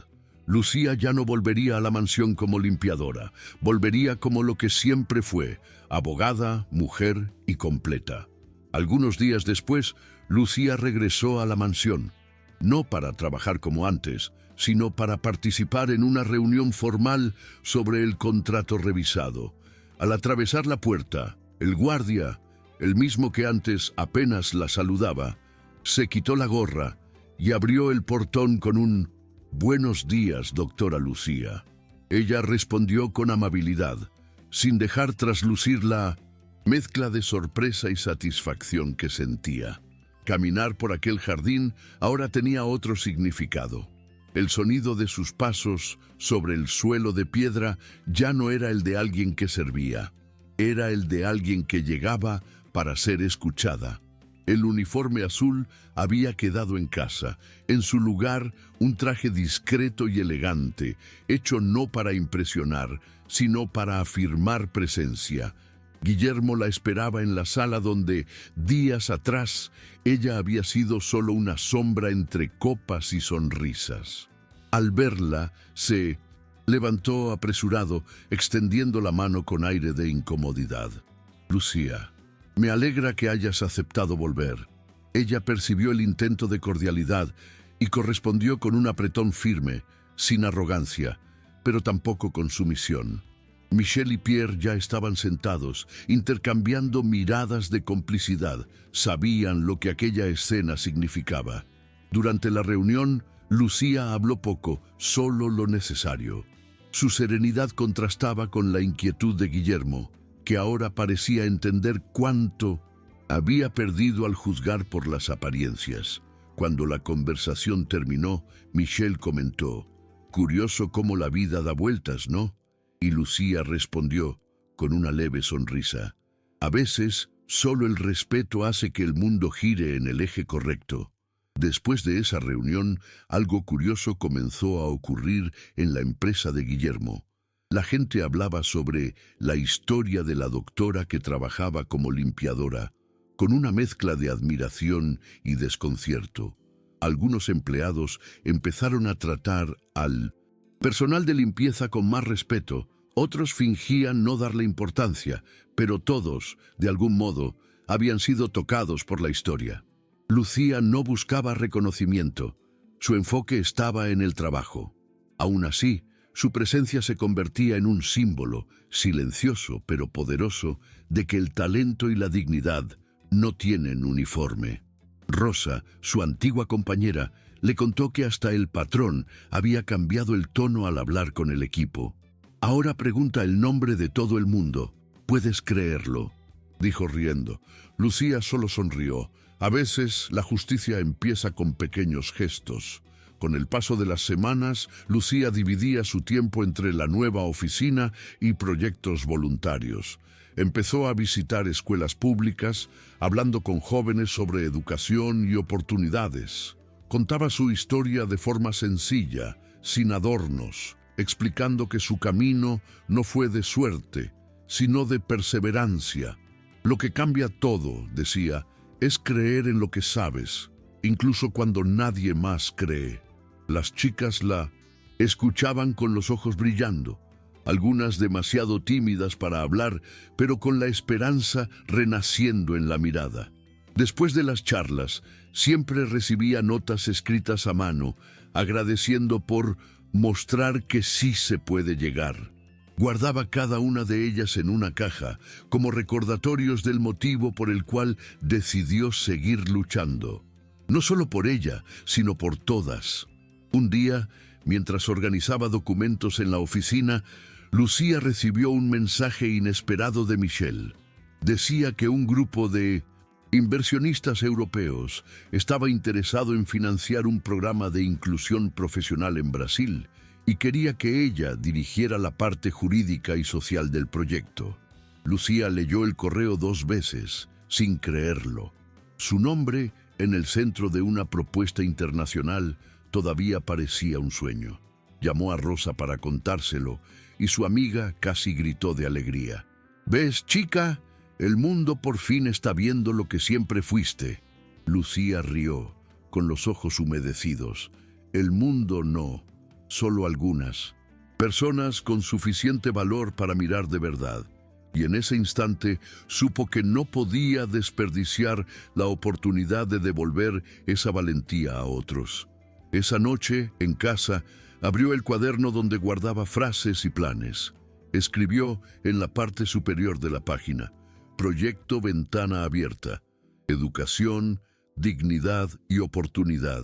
Lucía ya no volvería a la mansión como limpiadora, volvería como lo que siempre fue, abogada, mujer y completa. Algunos días después, Lucía regresó a la mansión, no para trabajar como antes, sino para participar en una reunión formal sobre el contrato revisado. Al atravesar la puerta, el guardia, el mismo que antes apenas la saludaba, se quitó la gorra y abrió el portón con un «Buenos días, doctora Lucía». Ella respondió con amabilidad, sin dejar traslucir la mezcla de sorpresa y satisfacción que sentía. Caminar por aquel jardín ahora tenía otro significado. El sonido de sus pasos sobre el suelo de piedra ya no era el de alguien que servía, era el de alguien que llegaba para ser escuchada. El uniforme azul había quedado en casa. En su lugar, un traje discreto y elegante, hecho no para impresionar, sino para afirmar presencia. Guillermo la esperaba en la sala donde, días atrás, ella había sido solo una sombra entre copas y sonrisas. Al verla, se levantó apresurado, extendiendo la mano con aire de incomodidad. «Lucía, me alegra que hayas aceptado volver». Ella percibió el intento de cordialidad y correspondió con un apretón firme, sin arrogancia, pero tampoco con sumisión. Michel y Pierre ya estaban sentados, intercambiando miradas de complicidad. Sabían lo que aquella escena significaba. Durante la reunión, Lucía habló poco, solo lo necesario. Su serenidad contrastaba con la inquietud de Guillermo, que ahora parecía entender cuánto había perdido al juzgar por las apariencias. Cuando la conversación terminó, Michel comentó: «Curioso cómo la vida da vueltas, ¿no?». Y Lucía respondió, con una leve sonrisa: «A veces, solo el respeto hace que el mundo gire en el eje correcto». Después de esa reunión, algo curioso comenzó a ocurrir en la empresa de Guillermo. La gente hablaba sobre la historia de la doctora que trabajaba como limpiadora, con una mezcla de admiración y desconcierto. Algunos empleados empezaron a tratar al personal de limpieza con más respeto, otros fingían no darle importancia, pero todos, de algún modo, habían sido tocados por la historia. Lucía no buscaba reconocimiento, su enfoque estaba en el trabajo. Aún así, su presencia se convertía en un símbolo, silencioso pero poderoso, de que el talento y la dignidad no tienen uniforme. Rosa, su antigua compañera, le contó que hasta el patrón había cambiado el tono al hablar con el equipo. «Ahora pregunta el nombre de todo el mundo. ¿Puedes creerlo?», dijo riendo. Lucía solo sonrió. A veces la justicia empieza con pequeños gestos. Con el paso de las semanas, Lucía dividía su tiempo entre la nueva oficina y proyectos voluntarios. Empezó a visitar escuelas públicas, hablando con jóvenes sobre educación y oportunidades. Contaba su historia de forma sencilla, sin adornos, explicando que su camino no fue de suerte, sino de perseverancia. «Lo que cambia todo», decía, «es creer en lo que sabes, incluso cuando nadie más cree». Las chicas la escuchaban con los ojos brillando, algunas demasiado tímidas para hablar, pero con la esperanza renaciendo en la mirada. Después de las charlas, siempre recibía notas escritas a mano, agradeciendo por mostrar que sí se puede llegar. Guardaba cada una de ellas en una caja, como recordatorios del motivo por el cual decidió seguir luchando. No solo por ella, sino por todas. Un día, mientras organizaba documentos en la oficina, Lucía recibió un mensaje inesperado de Michel. Decía que un grupo de inversionistas europeos estaba interesado en financiar un programa de inclusión profesional en Brasil y quería que ella dirigiera la parte jurídica y social del proyecto. Lucía leyó el correo 2 veces, sin creerlo. Su nombre, en el centro de una propuesta internacional, todavía parecía un sueño. Llamó a Rosa para contárselo y su amiga casi gritó de alegría. «¿Ves, chica? El mundo por fin está viendo lo que siempre fuiste». Lucía rió, con los ojos humedecidos. «El mundo no, solo algunas. Personas con suficiente valor para mirar de verdad». Y en ese instante supo que no podía desperdiciar la oportunidad de devolver esa valentía a otros. Esa noche, en casa, abrió el cuaderno donde guardaba frases y planes. Escribió en la parte superior de la página: «Proyecto Ventana Abierta. Educación, dignidad y oportunidad».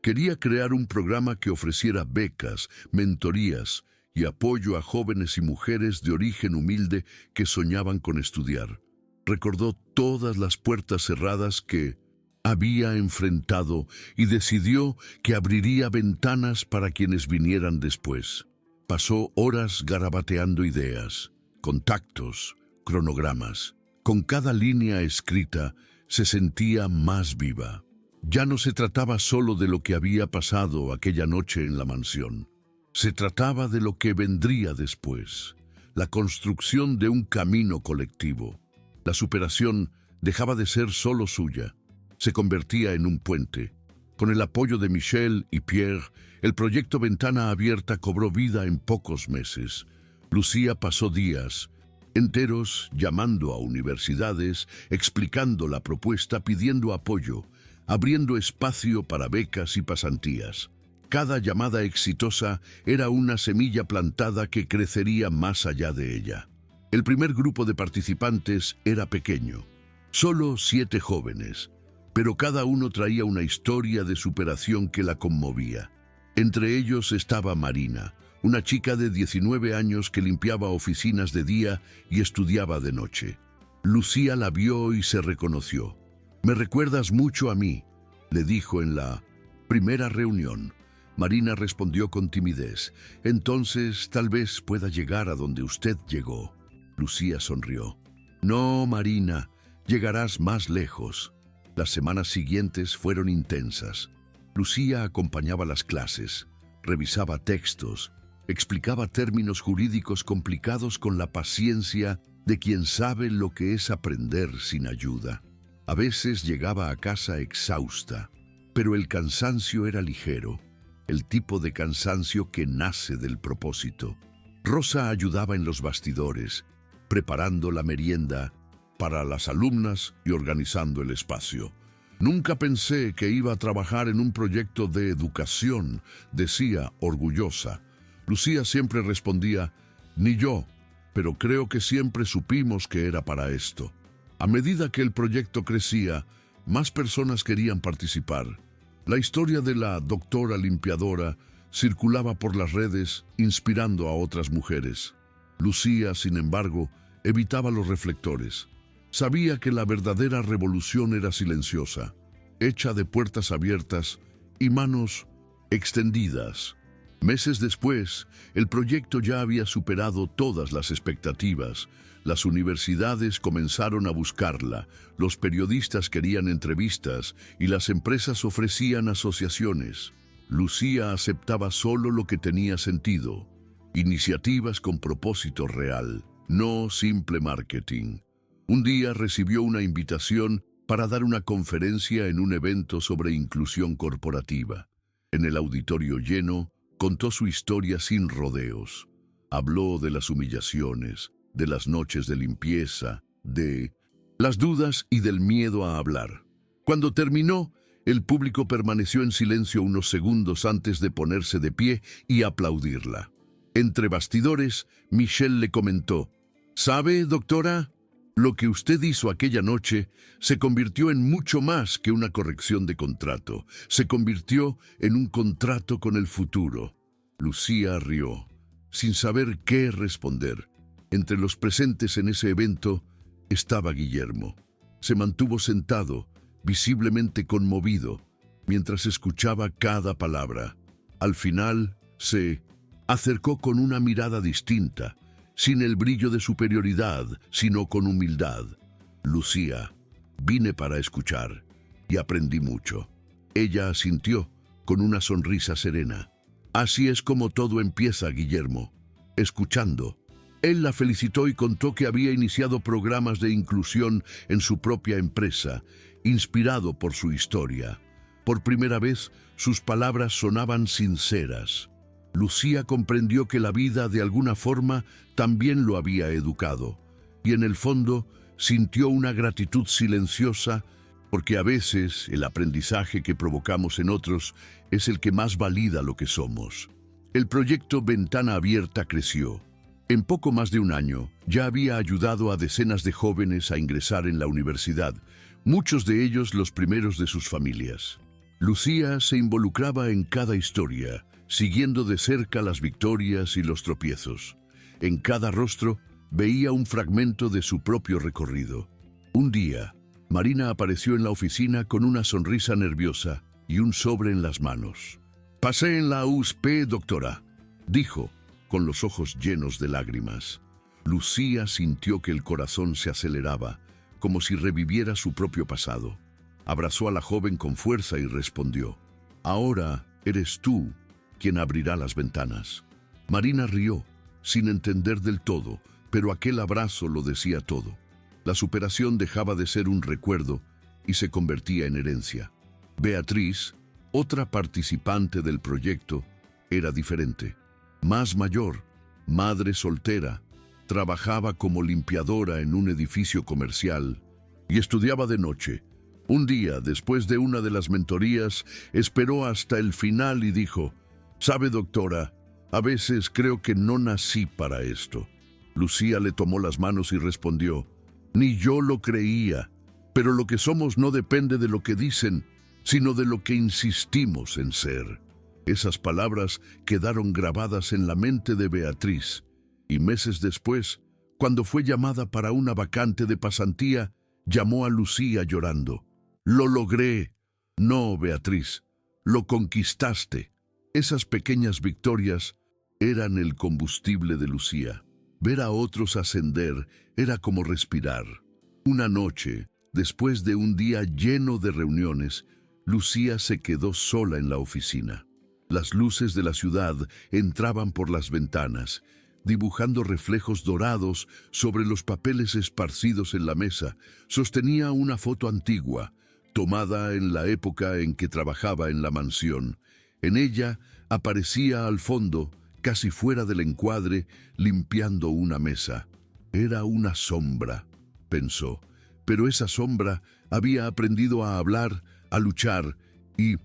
Quería crear un programa que ofreciera becas, mentorías y apoyo a jóvenes y mujeres de origen humilde que soñaban con estudiar. Recordó todas las puertas cerradas que había enfrentado y decidió que abriría ventanas para quienes vinieran después. Pasó horas garabateando ideas, contactos, cronogramas. Con cada línea escrita se sentía más viva. Ya no se trataba solo de lo que había pasado aquella noche en la mansión. Se trataba de lo que vendría después, la construcción de un camino colectivo. La superación dejaba de ser solo suya, se convertía en un puente. Con el apoyo de Michel y Pierre, el proyecto Ventana Abierta cobró vida en pocos meses. Lucía pasó días enteros llamando a universidades, explicando la propuesta, pidiendo apoyo, abriendo espacio para becas y pasantías. Cada llamada exitosa era una semilla plantada que crecería más allá de ella. El primer grupo de participantes era pequeño, solo 7 jóvenes, pero cada uno traía una historia de superación que la conmovía. Entre ellos estaba Marina, una chica de 19 años que limpiaba oficinas de día y estudiaba de noche. Lucía la vio y se reconoció. «Me recuerdas mucho a mí», le dijo en la primera reunión. Marina respondió con timidez. «Entonces tal vez pueda llegar a donde usted llegó». Lucía sonrió. «No, Marina, llegarás más lejos». Las semanas siguientes fueron intensas. Lucía acompañaba las clases, revisaba textos, explicaba términos jurídicos complicados con la paciencia de quien sabe lo que es aprender sin ayuda. A veces llegaba a casa exhausta, pero el cansancio era ligero, el tipo de cansancio que nace del propósito. Rosa ayudaba en los bastidores, preparando la merienda para las alumnas y organizando el espacio. «Nunca pensé que iba a trabajar en un proyecto de educación», decía orgullosa. Lucía siempre respondía: «Ni yo, pero creo que siempre supimos que era para esto». A medida que el proyecto crecía, más personas querían participar. La historia de la doctora limpiadora circulaba por las redes, inspirando a otras mujeres. Lucía, sin embargo, evitaba los reflectores. Sabía que la verdadera revolución era silenciosa, hecha de puertas abiertas y manos extendidas. Meses después, el proyecto ya había superado todas las expectativas. Las universidades comenzaron a buscarla, los periodistas querían entrevistas y las empresas ofrecían asociaciones. Lucía aceptaba solo lo que tenía sentido, iniciativas con propósito real, no simple marketing. Un día recibió una invitación para dar una conferencia en un evento sobre inclusión corporativa. En el auditorio lleno, contó su historia sin rodeos. Habló de las humillaciones, de las noches de limpieza, de las dudas y del miedo a hablar. Cuando terminó, el público permaneció en silencio unos segundos antes de ponerse de pie y aplaudirla. Entre bastidores, Michelle le comentó: «¿Sabe, doctora? Lo que usted hizo aquella noche se convirtió en mucho más que una corrección de contrato. Se convirtió en un contrato con el futuro». Lucía rió, sin saber qué responder. Entre los presentes en ese evento estaba Guillermo. Se mantuvo sentado, visiblemente conmovido, mientras escuchaba cada palabra. Al final, se acercó con una mirada distinta, sin el brillo de superioridad, sino con humildad. «Lucía, vine para escuchar y aprendí mucho». Ella asintió con una sonrisa serena. «Así es como todo empieza, Guillermo, escuchando». Él la felicitó y contó que había iniciado programas de inclusión en su propia empresa, inspirado por su historia. Por primera vez, sus palabras sonaban sinceras. Lucía comprendió que la vida, de alguna forma, también lo había educado, y en el fondo sintió una gratitud silenciosa, porque a veces el aprendizaje que provocamos en otros es el que más valida lo que somos. El proyecto Ventana Abierta creció. En poco más de un año, ya había ayudado a decenas de jóvenes a ingresar en la universidad, muchos de ellos los primeros de sus familias. Lucía se involucraba en cada historia, siguiendo de cerca las victorias y los tropiezos. En cada rostro veía un fragmento de su propio recorrido. Un día, Marina apareció en la oficina con una sonrisa nerviosa y un sobre en las manos. «Pasé en la USP, doctora», dijo, con los ojos llenos de lágrimas. Lucía sintió que el corazón se aceleraba, como si reviviera su propio pasado. Abrazó a la joven con fuerza y respondió: «Ahora eres tú quien abrirá las ventanas». Marina rió, sin entender del todo, pero aquel abrazo lo decía todo. La superación dejaba de ser un recuerdo y se convertía en herencia. Beatriz, otra participante del proyecto, era diferente. Más mayor, madre soltera, trabajaba como limpiadora en un edificio comercial y estudiaba de noche. Un día, después de una de las mentorías, esperó hasta el final y dijo: «Sabe, doctora, a veces creo que no nací para esto». Lucía le tomó las manos y respondió: «Ni yo lo creía, pero lo que somos no depende de lo que dicen, sino de lo que insistimos en ser». Esas palabras quedaron grabadas en la mente de Beatriz, y meses después, cuando fue llamada para una vacante de pasantía, llamó a Lucía llorando. «Lo logré». «No, Beatriz, lo conquistaste». Esas pequeñas victorias eran el combustible de Lucía. Ver a otros ascender era como respirar. Una noche, después de un día lleno de reuniones, Lucía se quedó sola en la oficina. Las luces de la ciudad entraban por las ventanas, dibujando reflejos dorados sobre los papeles esparcidos en la mesa. Sostenía una foto antigua, tomada en la época en que trabajaba en la mansión. En ella aparecía al fondo, casi fuera del encuadre, limpiando una mesa. Era una sombra, pensó, pero esa sombra había aprendido a hablar, a luchar y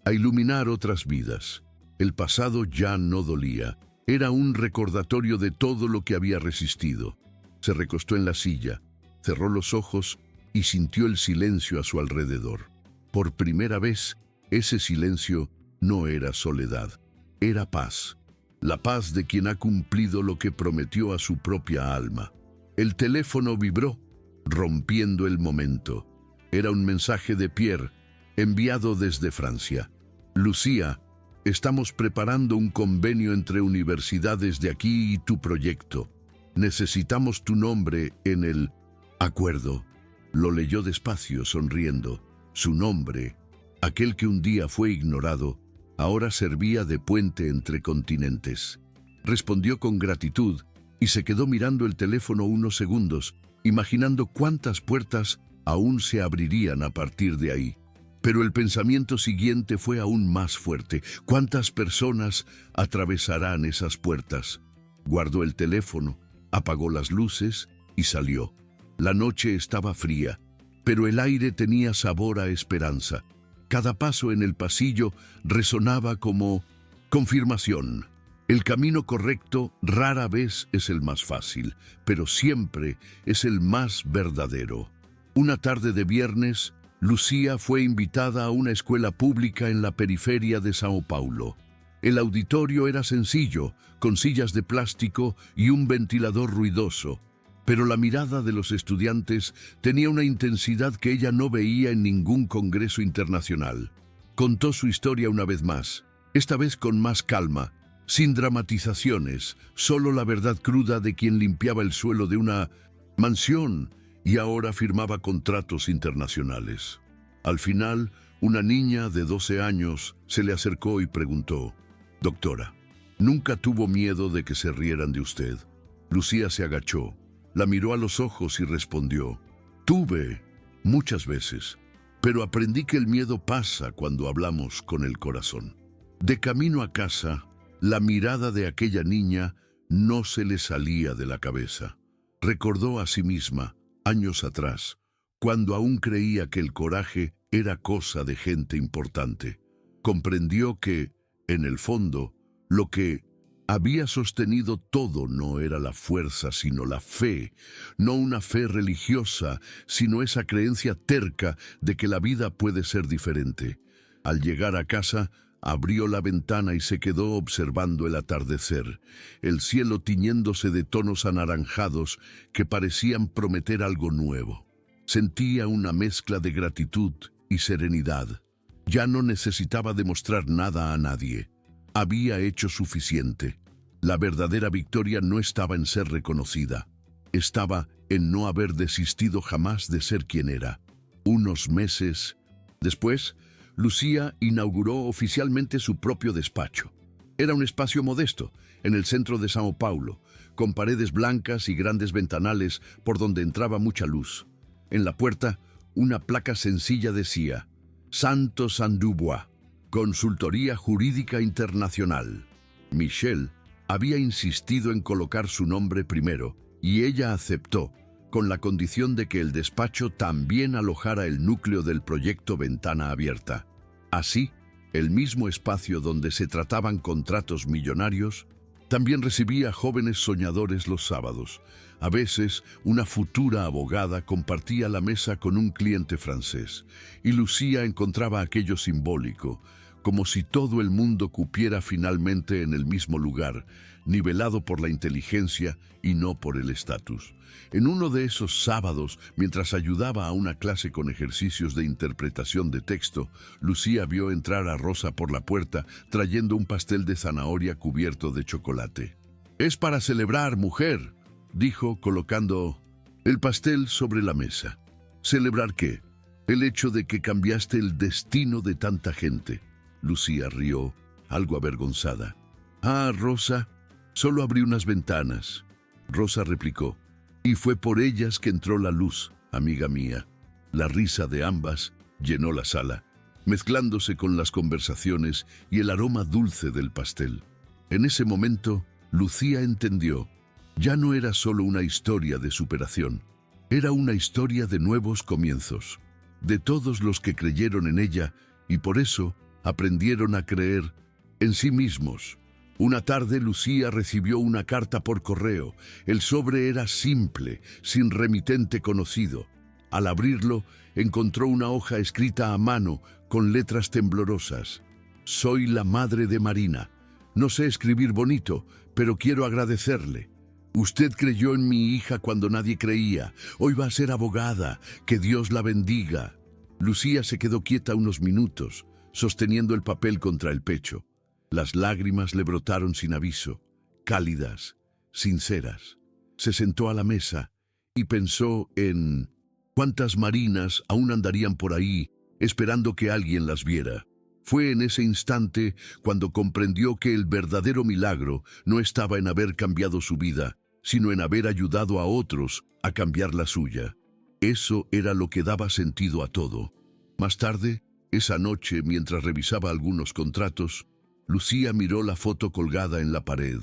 a iluminar otras vidas. El pasado ya no dolía. Era un recordatorio de todo lo que había resistido. Se recostó en la silla, cerró los ojos y sintió el silencio a su alrededor. Por primera vez, ese silencio no era soledad, era paz. La paz de quien ha cumplido lo que prometió a su propia alma. El teléfono vibró, rompiendo el momento. Era un mensaje de Pierre, enviado desde Francia. «Lucía, estamos preparando un convenio entre universidades de aquí y tu proyecto. Necesitamos tu nombre en el acuerdo». Lo leyó despacio, sonriendo. Su nombre, aquel que un día fue ignorado, ahora servía de puente entre continentes. Respondió con gratitud y se quedó mirando el teléfono unos segundos, imaginando cuántas puertas aún se abrirían a partir de ahí. Pero el pensamiento siguiente fue aún más fuerte. ¿Cuántas personas atravesarán esas puertas? Guardó el teléfono, apagó las luces y salió. La noche estaba fría, pero el aire tenía sabor a esperanza. Cada paso en el pasillo resonaba como confirmación. El camino correcto rara vez es el más fácil, pero siempre es el más verdadero. Una tarde de viernes, Lucía fue invitada a una escuela pública en la periferia de Sao Paulo. El auditorio era sencillo, con sillas de plástico y un ventilador ruidoso, pero la mirada de los estudiantes tenía una intensidad que ella no veía en ningún congreso internacional. Contó su historia una vez más, esta vez con más calma, sin dramatizaciones, solo la verdad cruda de quien limpiaba el suelo de una mansión y ahora firmaba contratos internacionales. Al final, una niña de 12 años se le acercó y preguntó: «Doctora, ¿nunca tuvo miedo de que se rieran de usted?» Lucía se agachó, la miró a los ojos y respondió: «Tuve, muchas veces, pero aprendí que el miedo pasa cuando hablamos con el corazón». De camino a casa, la mirada de aquella niña no se le salía de la cabeza. Recordó a sí misma, años atrás, cuando aún creía que el coraje era cosa de gente importante. Comprendió que, en el fondo, lo que había sostenido todo no era la fuerza, sino la fe, no una fe religiosa, sino esa creencia terca de que la vida puede ser diferente. Al llegar a casa, abrió la ventana y se quedó observando el atardecer, el cielo tiñéndose de tonos anaranjados que parecían prometer algo nuevo. Sentía una mezcla de gratitud y serenidad. Ya no necesitaba demostrar nada a nadie. Había hecho suficiente. La verdadera victoria no estaba en ser reconocida. Estaba en no haber desistido jamás de ser quien era. Unos meses después, Lucía inauguró oficialmente su propio despacho. Era un espacio modesto, en el centro de Sao Paulo, con paredes blancas y grandes ventanales por donde entraba mucha luz. En la puerta, una placa sencilla decía: «Santos and Dubois, Consultoría Jurídica Internacional». Michelle había insistido en colocar su nombre primero, y ella aceptó, con la condición de que el despacho también alojara el núcleo del proyecto Ventana Abierta. Así, el mismo espacio donde se trataban contratos millonarios también recibía jóvenes soñadores los sábados. A veces, una futura abogada compartía la mesa con un cliente francés, y Lucía encontraba aquello simbólico, como si todo el mundo cupiera finalmente en el mismo lugar, nivelado por la inteligencia y no por el estatus. En uno de esos sábados, mientras ayudaba a una clase con ejercicios de interpretación de texto, Lucía vio entrar a Rosa por la puerta trayendo un pastel de zanahoria cubierto de chocolate. «Es para celebrar, mujer», dijo colocando el pastel sobre la mesa. «¿Celebrar qué? El hecho de que cambiaste el destino de tanta gente». Lucía rió, algo avergonzada. «Ah, Rosa, solo abrí unas ventanas». Rosa replicó. «Y fue por ellas que entró la luz, amiga mía». La risa de ambas llenó la sala, mezclándose con las conversaciones y el aroma dulce del pastel. En ese momento, Lucía entendió. Ya no era solo una historia de superación, era una historia de nuevos comienzos, de todos los que creyeron en ella y por eso aprendieron a creer en sí mismos. Una tarde Lucía recibió una carta por correo. El sobre era simple, sin remitente conocido. Al abrirlo, encontró una hoja escrita a mano con letras temblorosas. «Soy la madre de Marina. No sé escribir bonito, pero quiero agradecerle. Usted creyó en mi hija cuando nadie creía. Hoy va a ser abogada. Que Dios la bendiga». Lucía se quedó quieta unos minutos, sosteniendo el papel contra el pecho. Las lágrimas le brotaron sin aviso, cálidas, sinceras. Se sentó a la mesa y pensó en cuántas Marinas aún andarían por ahí, esperando que alguien las viera. Fue en ese instante cuando comprendió que el verdadero milagro no estaba en haber cambiado su vida, sino en haber ayudado a otros a cambiar la suya. Eso era lo que daba sentido a todo. Más tarde, esa noche, mientras revisaba algunos contratos, Lucía miró la foto colgada en la pared.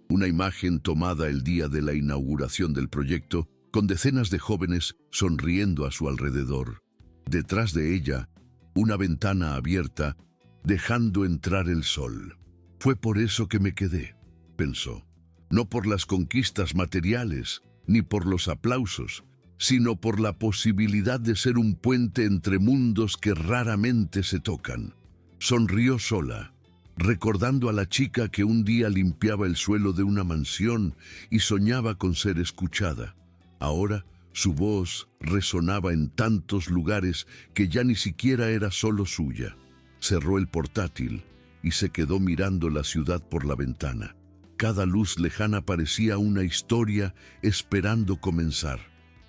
Una imagen tomada el día de la inauguración del proyecto, con decenas de jóvenes sonriendo a su alrededor. Detrás de ella, una ventana abierta, dejando entrar el sol. «Fue por eso que me quedé», pensó. «No por las conquistas materiales, ni por los aplausos, sino por la posibilidad de ser un puente entre mundos que raramente se tocan». Sonrió sola, recordando a la chica que un día limpiaba el suelo de una mansión y soñaba con ser escuchada. Ahora, su voz resonaba en tantos lugares que ya ni siquiera era solo suya. Cerró el portátil y se quedó mirando la ciudad por la ventana. Cada luz lejana parecía una historia esperando comenzar.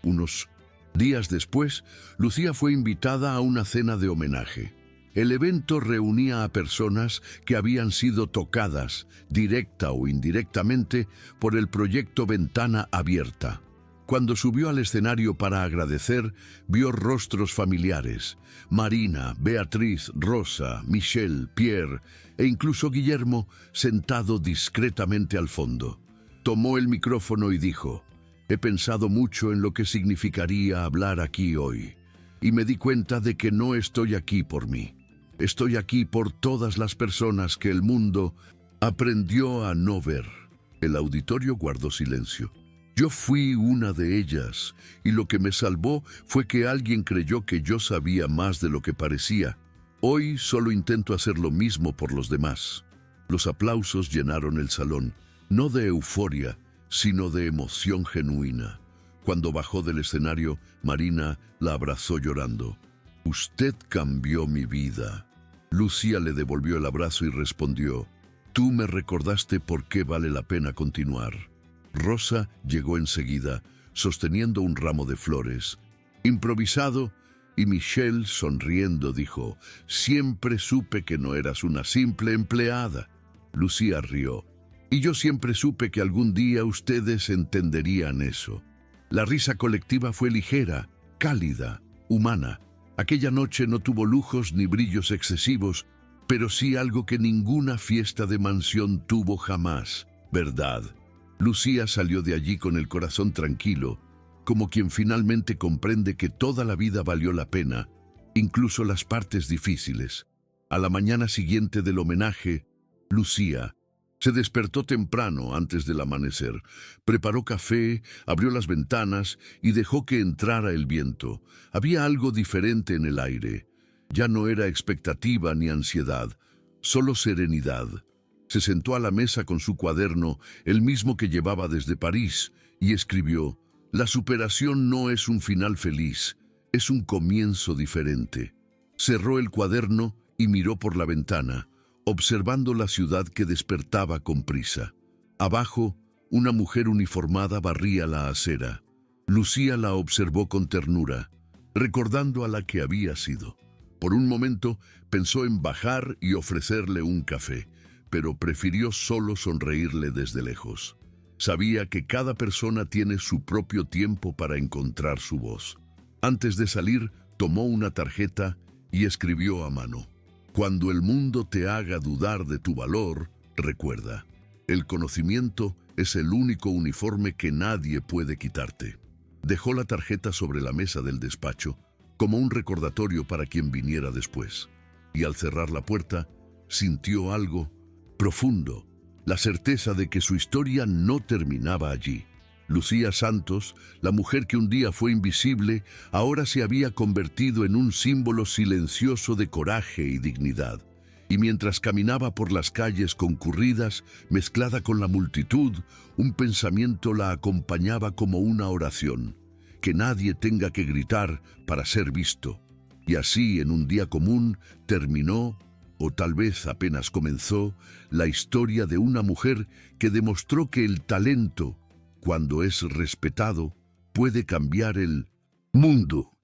Unos días después, Lucía fue invitada a una cena de homenaje. El evento reunía a personas que habían sido tocadas, directa o indirectamente, por el proyecto Ventana Abierta. Cuando subió al escenario para agradecer, vio rostros familiares: Marina, Beatriz, Rosa, Michelle, Pierre e incluso Guillermo, sentado discretamente al fondo. Tomó el micrófono y dijo: «He pensado mucho en lo que significaría hablar aquí hoy, y me di cuenta de que no estoy aquí por mí. Estoy aquí por todas las personas que el mundo aprendió a no ver». El auditorio guardó silencio. «Yo fui una de ellas, y lo que me salvó fue que alguien creyó que yo sabía más de lo que parecía. Hoy solo intento hacer lo mismo por los demás». Los aplausos llenaron el salón, no de euforia, sino de emoción genuina. Cuando bajó del escenario, Marina la abrazó llorando. «Usted cambió mi vida». Lucía le devolvió el abrazo y respondió: «Tú me recordaste por qué vale la pena continuar». Rosa llegó enseguida, sosteniendo un ramo de flores, improvisado, y Michelle, sonriendo, dijo: «Siempre supe que no eras una simple empleada». Lucía rió: «Y yo siempre supe que algún día ustedes entenderían eso». La risa colectiva fue ligera, cálida, humana. Aquella noche no tuvo lujos ni brillos excesivos, pero sí algo que ninguna fiesta de mansión tuvo jamás: verdad. Lucía salió de allí con el corazón tranquilo, como quien finalmente comprende que toda la vida valió la pena, incluso las partes difíciles. A la mañana siguiente del homenaje, Lucía se despertó temprano antes del amanecer, preparó café, abrió las ventanas y dejó que entrara el viento. Había algo diferente en el aire. Ya no era expectativa ni ansiedad, solo serenidad. Se sentó a la mesa con su cuaderno, el mismo que llevaba desde París, y escribió: «La superación no es un final feliz, es un comienzo diferente». Cerró el cuaderno y miró por la ventana, observando la ciudad que despertaba con prisa. Abajo, una mujer uniformada barría la acera. Lucía la observó con ternura, recordando a la que había sido. Por un momento pensó en bajar y ofrecerle un café, pero prefirió solo sonreírle desde lejos. Sabía que cada persona tiene su propio tiempo para encontrar su voz. Antes de salir, tomó una tarjeta y escribió a mano: «Cuando el mundo te haga dudar de tu valor, recuerda, el conocimiento es el único uniforme que nadie puede quitarte». Dejó la tarjeta sobre la mesa del despacho, como un recordatorio para quien viniera después. Y al cerrar la puerta, sintió algo profundo, la certeza de que su historia no terminaba allí. Lucía Santos, la mujer que un día fue invisible, ahora se había convertido en un símbolo silencioso de coraje y dignidad. Y mientras caminaba por las calles concurridas, mezclada con la multitud, un pensamiento la acompañaba como una oración: que nadie tenga que gritar para ser visto. Y así, en un día común, terminó, o tal vez apenas comenzó, la historia de una mujer que demostró que el talento, cuando es respetado, puede cambiar el mundo.